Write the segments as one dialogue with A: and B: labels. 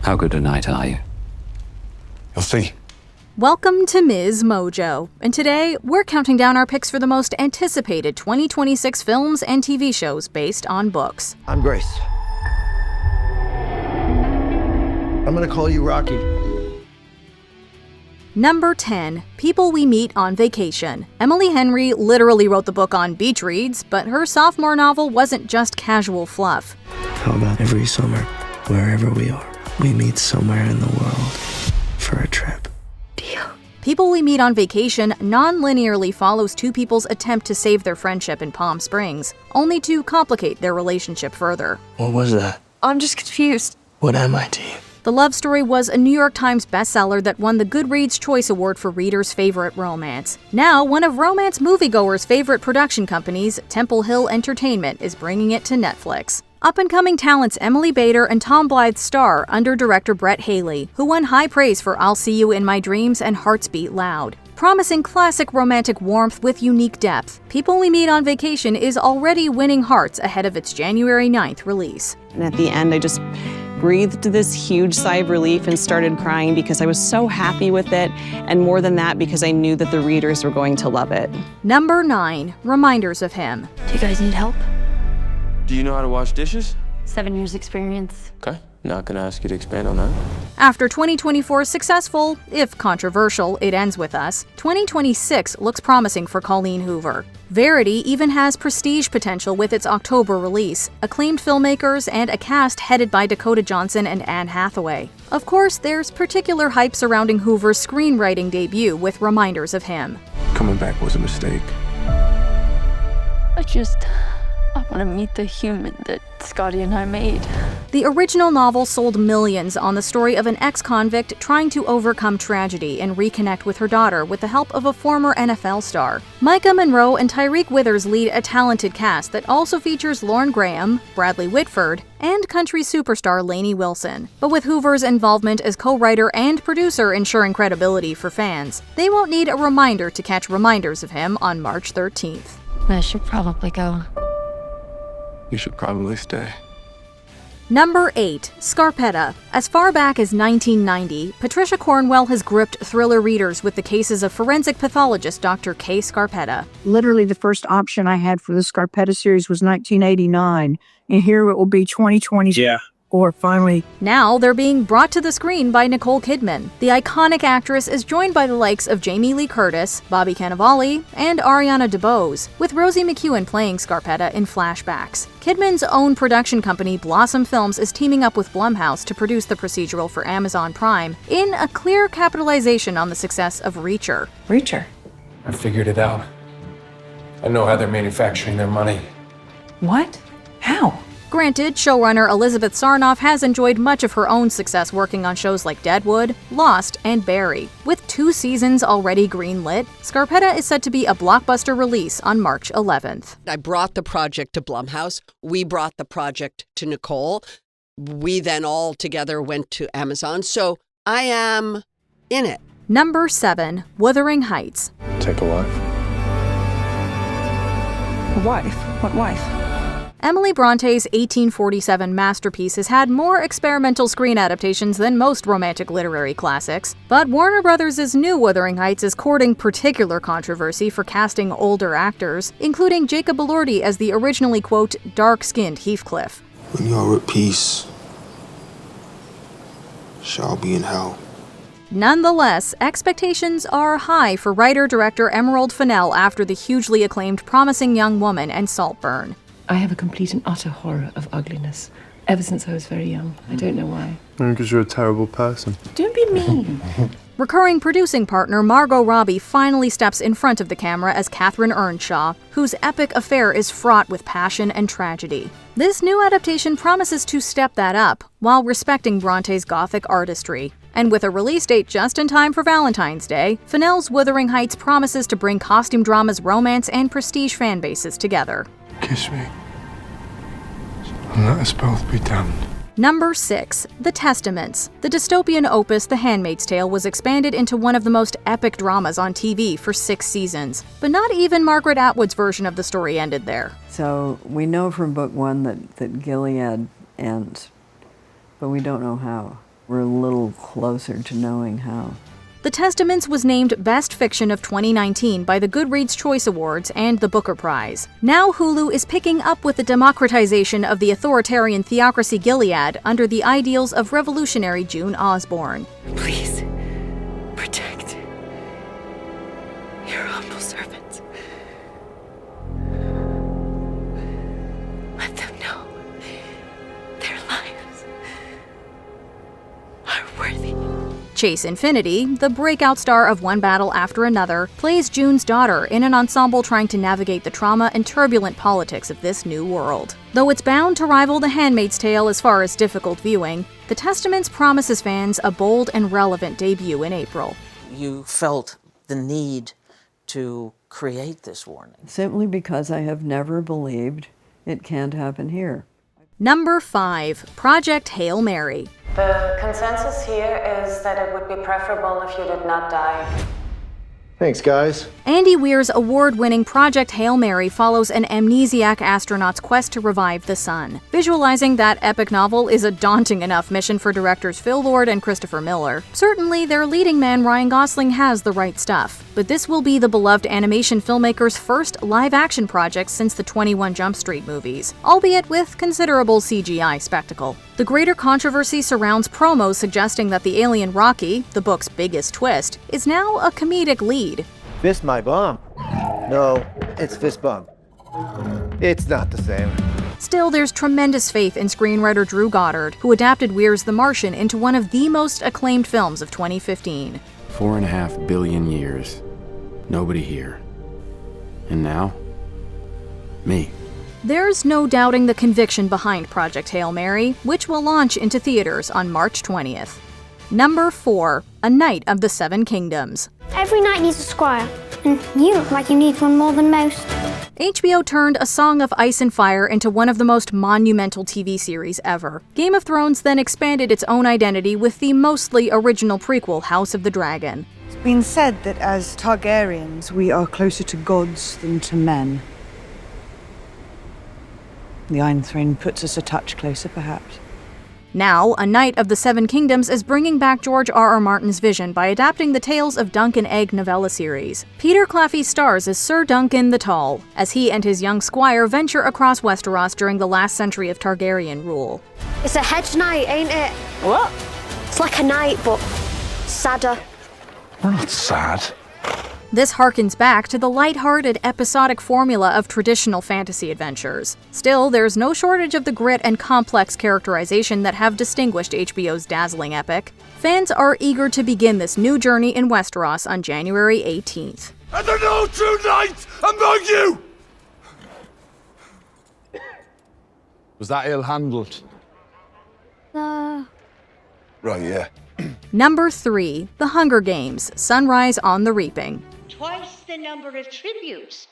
A: How good a knight are you?
B: You'll see.
C: Welcome to Ms. Mojo, and today we're counting down our picks for the most anticipated 2026 films and TV shows based on books.
D: I'm Grace. I'm gonna call you Rocky.
C: Number 10, People We Meet on Vacation. Emily Henry literally wrote the book on beach reads, but her sophomore novel wasn't just casual fluff.
E: How about every summer, wherever we are, we meet somewhere in the world for a trip?
C: Deal. People We Meet on Vacation non-linearly follows two people's attempt to save their friendship in Palm Springs, only to complicate their relationship further.
E: What was that?
F: I'm just confused.
E: What am I to you?
C: The love story was a New York Times bestseller that won the Goodreads Choice Award for Readers' Favorite Romance. Now, one of romance moviegoers' favorite production companies, Temple Hill Entertainment, is bringing it to Netflix. Up-and-coming talents Emily Bader and Tom Blythe star under director Brett Haley, who won high praise for I'll See You in My Dreams and Hearts Beat Loud. Promising classic romantic warmth with unique depth, People We Meet on Vacation is already winning hearts ahead of its January 9th release.
F: And at the end, I just breathed this huge sigh of relief and started crying because I was so happy with it, and more than that, because I knew that the readers were going to love it.
C: Number 9, Reminders of Him.
G: Do you guys need help?
H: Do you know how to wash dishes?
G: 7 years experience.
H: Okay, not gonna ask you to expand on that.
C: After 2024's successful, if controversial, It Ends With Us, 2026 looks promising for Colleen Hoover. Verity even has prestige potential with its October release, acclaimed filmmakers, and a cast headed by Dakota Johnson and Anne Hathaway. Of course, there's particular hype surrounding Hoover's screenwriting debut with Reminders of Him.
B: Coming back was a mistake.
G: I want to meet the human that Scotty and I made.
C: The original novel sold millions on the story of an ex-convict trying to overcome tragedy and reconnect with her daughter with the help of a former NFL star. Micah Monroe and Tyreek Withers lead a talented cast that also features Lauren Graham, Bradley Whitford, and country superstar Lainey Wilson. But with Hoover's involvement as co-writer and producer ensuring credibility for fans, they won't need a reminder to catch Reminders of Him on March 13th.
G: I should probably go.
B: You should probably stay.
C: Number 8, Scarpetta. As far back as 1990, Patricia Cornwell has gripped thriller readers with the cases of forensic pathologist Dr. Kay Scarpetta.
I: Literally the first option I had for the Scarpetta series was 1989, and here it will be 2020.
E: Yeah.
I: Or finally.
C: Now they're being brought to the screen by Nicole Kidman. The iconic actress is joined by the likes of Jamie Lee Curtis, Bobby Cannavale, and Ariana DeBose, with Rosie McEwen playing Scarpetta in flashbacks. Kidman's own production company, Blossom Films, is teaming up with Blumhouse to produce the procedural for Amazon Prime, in a clear capitalization on the success of Reacher.
I: Reacher?
B: I figured it out. I know how they're manufacturing their money.
I: What? How?
C: Granted, showrunner Elizabeth Sarnoff has enjoyed much of her own success working on shows like Deadwood, Lost, and Barry. With 2 seasons already greenlit, Scarpetta is set to be a blockbuster release on March 11th.
J: I brought the project to Blumhouse. We brought the project to Nicole. We then all together went to Amazon. So I am in it.
C: Number 7, Wuthering Heights.
B: Take a wife.
I: A wife? What wife?
C: Emily Bronte's 1847 masterpiece has had more experimental screen adaptations than most romantic literary classics, but Warner Brothers' new Wuthering Heights is courting particular controversy for casting older actors, including Jacob Elordi as the originally, quote, dark-skinned Heathcliff.
K: When you are at peace, shall be in hell.
C: Nonetheless, expectations are high for writer-director Emerald Fennell after the hugely acclaimed Promising Young Woman and Saltburn.
L: I have a complete and utter horror of ugliness, ever since I was very young. I don't know why.
B: Because you're a terrible person.
L: Don't be mean.
C: Recurring producing partner Margot Robbie finally steps in front of the camera as Catherine Earnshaw, whose epic affair is fraught with passion and tragedy. This new adaptation promises to step that up, while respecting Bronte's gothic artistry. And with a release date just in time for Valentine's Day, Fennell's Wuthering Heights promises to bring costume dramas, romance, and prestige fan bases together.
B: Kiss me. And let us both be damned.
C: Number 6, The Testaments. The dystopian opus The Handmaid's Tale was expanded into one of the most epic dramas on TV for 6 seasons. But not even Margaret Atwood's version of the story ended there.
M: So we know from book 1 that Gilead ends, but we don't know how.
A: We're a little closer to knowing how.
C: The Testaments was named Best Fiction of 2019 by the Goodreads Choice Awards and the Booker Prize. Now Hulu is picking up with the democratization of the authoritarian theocracy Gilead under the ideals of revolutionary June Osborne.
L: Please, protect your humble servants. Let them know their lives are worthy.
C: Chase Infinity, the breakout star of One Battle After Another, plays June's daughter in an ensemble trying to navigate the trauma and turbulent politics of this new world. Though it's bound to rival The Handmaid's Tale as far as difficult viewing, The Testaments promises fans a bold and relevant debut in April.
M: You felt the need to create this warning.
A: Simply because I have never believed it can't happen here.
C: Number 5. Project Hail Mary.
N: The consensus here is that it would be preferable if you did not die.
D: Thanks, guys.
C: Andy Weir's award-winning Project Hail Mary follows an amnesiac astronaut's quest to revive the sun. Visualizing that epic novel is a daunting enough mission for directors Phil Lord and Christopher Miller. Certainly, their leading man Ryan Gosling has the right stuff, but this will be the beloved animation filmmaker's first live-action project since the 21 Jump Street movies, albeit with considerable CGI spectacle. The greater controversy surrounds promos suggesting that the alien Rocky, the book's biggest twist, is now a comedic lead.
D: Fist my bum. No, it's fist bump. It's not the same.
C: Still, there's tremendous faith in screenwriter Drew Goddard, who adapted Weir's The Martian into one of the most acclaimed films of 2015.
O: 4.5 billion years. Nobody here. And now? Me.
C: There's no doubting the conviction behind Project Hail Mary, which will launch into theaters on March 20th. Number 4. A Knight of the Seven Kingdoms.
P: Every knight needs a squire, and you look like you need one more than most.
C: HBO turned A Song of Ice and Fire into one of the most monumental TV series ever. Game of Thrones then expanded its own identity with the mostly original prequel House of the Dragon.
Q: It's been said that as Targaryens, we are closer to gods than to men. The Iron Throne puts us a touch closer, perhaps.
C: Now, A Knight of the Seven Kingdoms is bringing back George R.R. Martin's vision by adapting the Tales of Duncan Egg novella series. Peter Claffey stars as Sir Duncan the Tall, as he and his young squire venture across Westeros during the last century of Targaryen rule.
P: It's a hedge knight, ain't it?
Q: What?
P: It's like a knight, but sadder.
K: We're not sad.
C: This harkens back to the lighthearted, episodic formula of traditional fantasy adventures. Still, there's no shortage of the grit and complex characterization that have distinguished HBO's dazzling epic. Fans are eager to begin this new journey in Westeros on January 18th.
R: And there are no true knights among you!
S: Was that ill-handled?
K: Right, yeah.
C: Number 3. The Hunger Games: Sunrise on the Reaping.
T: Twice the number of tributes.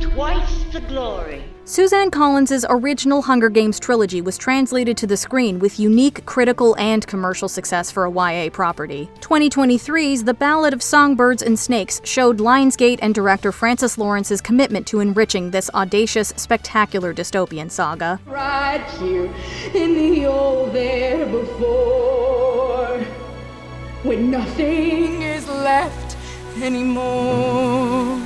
T: Twice the glory.
C: Suzanne Collins's original Hunger Games trilogy was translated to the screen with unique critical and commercial success for a YA property. 2023's The Ballad of Songbirds and Snakes showed Lionsgate and director Francis Lawrence's commitment to enriching this audacious, spectacular dystopian saga.
U: Right here in the old there before, when nothing is left anymore.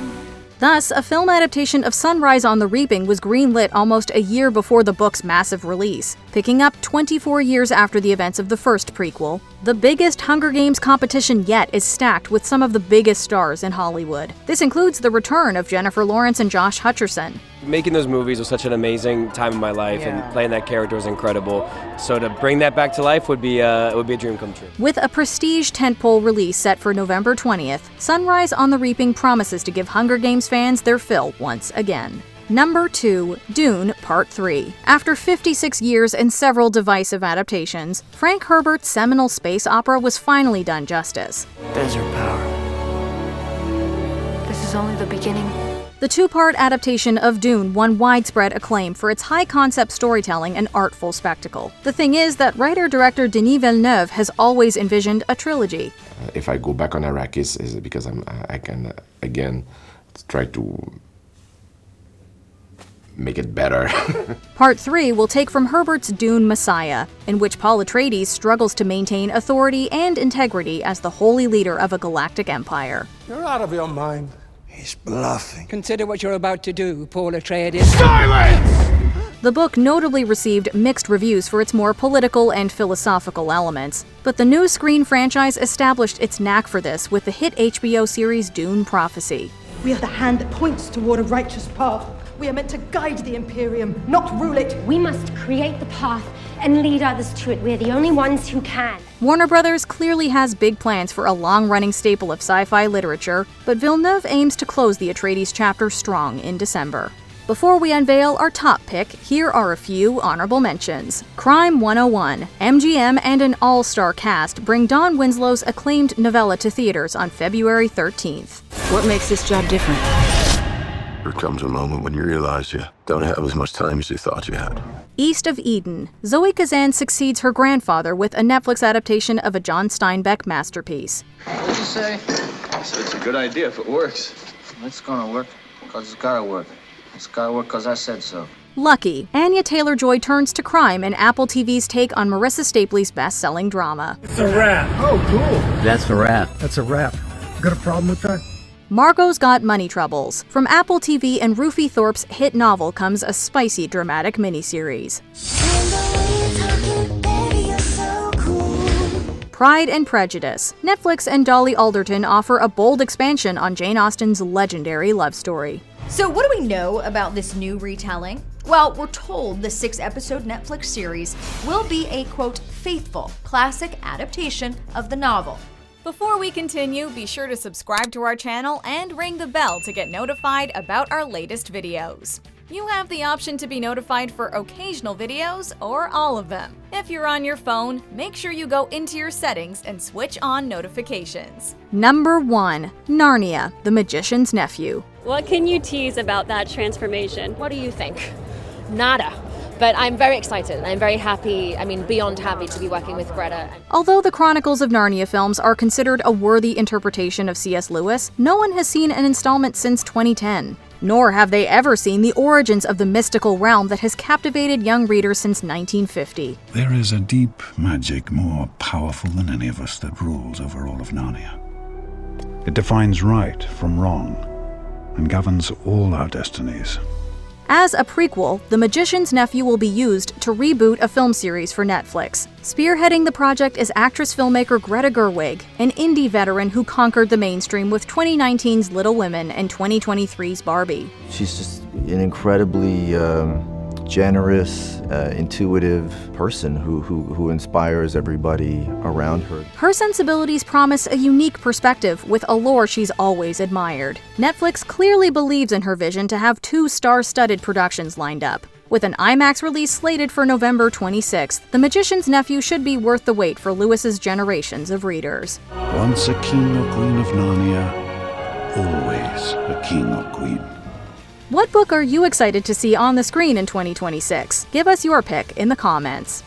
C: Thus, a film adaptation of Sunrise on the Reaping was greenlit almost a year before the book's massive release, picking up 24 years after the events of the first prequel. The biggest Hunger Games competition yet is stacked with some of the biggest stars in Hollywood. This includes the return of Jennifer Lawrence and Josh Hutcherson.
H: Making those movies was such an amazing time in my life, and playing that character was incredible. So to bring that back to life would be a dream come true.
C: With a prestige tentpole release set for November 20th, Sunrise on the Reaping promises to give Hunger Games fans their fill once again. Number 2. Dune Part 3. After 56 years and several divisive adaptations, Frank Herbert's seminal space opera was finally done justice.
E: Desert power.
G: This is only the beginning.
C: The two-part adaptation of Dune won widespread acclaim for its high-concept storytelling and artful spectacle. The thing is that writer-director Denis Villeneuve has always envisioned a trilogy.
V: If I go back on Arrakis, is because I can, again, try to make it better.
C: Part 3 will take from Herbert's Dune Messiah, in which Paul Atreides struggles to maintain authority and integrity as the holy leader of a galactic empire.
R: You're out of your mind.
K: He's bluffing.
F: Consider what you're about to do, Paul Atreides.
R: Silence!
C: The book notably received mixed reviews for its more political and philosophical elements, but the new screen franchise established its knack for this with the hit HBO series Dune Prophecy.
U: We are the hand that points toward a righteous path. We are meant to guide the Imperium, not rule it.
P: We must create the path and lead others to it. We're the only ones who can.
C: Warner Brothers clearly has big plans for a long-running staple of sci-fi literature, but Villeneuve aims to close the Atreides chapter strong in December. Before we unveil our top pick, here are a few honorable mentions. Crime 101. MGM and an all-star cast bring Don Winslow's acclaimed novella to theaters on February 13th.
L: What makes this job different?
K: There comes a moment when you realize you don't have as much time as you thought you had.
C: East of Eden. Zoe Kazan succeeds her grandfather with a Netflix adaptation of a John Steinbeck masterpiece.
J: What did you say? I said it's a good idea if it works. It's gonna work, because it's gotta work. It's gotta work because I said so.
C: Lucky. Anya Taylor-Joy turns to crime in Apple TV's take on Marissa Stapley's best-selling drama.
R: It's a wrap. Oh, cool.
W: That's a wrap.
R: That's a wrap. Got a problem with that?
C: Margot's Got Money Troubles. From Apple TV and Rufy Thorpe's hit novel comes a spicy, dramatic miniseries. Pride and Prejudice. Netflix and Dolly Alderton offer a bold expansion on Jane Austen's legendary love story.
X: So what do we know about this new retelling? Well, we're told the 6-episode Netflix series will be a, quote, faithful classic adaptation of the novel.
C: Before we continue, be sure to subscribe to our channel and ring the bell to get notified about our latest videos. You have the option to be notified for occasional videos or all of them. If you're on your phone, make sure you go into your settings and switch on notifications. Number 1. Narnia, The Magician's Nephew.
Y: What can you tease about that transformation? What do you think? Nada. But I'm very excited. I'm very happy, beyond happy to be working with Greta.
C: Although the Chronicles of Narnia films are considered a worthy interpretation of C.S. Lewis, no one has seen an installment since 2010. Nor have they ever seen the origins of the mystical realm that has captivated young readers since 1950.
Z: There is a deep magic more powerful than any of us that rules over all of Narnia. It defines right from wrong and governs all our destinies.
C: As a prequel, The Magician's Nephew will be used to reboot a film series for Netflix. Spearheading the project is actress-filmmaker Greta Gerwig, an indie veteran who conquered the mainstream with 2019's Little Women and 2023's Barbie.
D: She's just an incredibly generous, intuitive person who inspires everybody around her.
C: Her sensibilities promise a unique perspective with a lore she's always admired. Netflix clearly believes in her vision to have 2 star-studded productions lined up. With an IMAX release slated for November 26th, The Magician's Nephew should be worth the wait for Lewis's generations of readers.
Z: Once a king or queen of Narnia, always a king or queen.
C: What book are you excited to see on the screen in 2026? Give us your pick in the comments.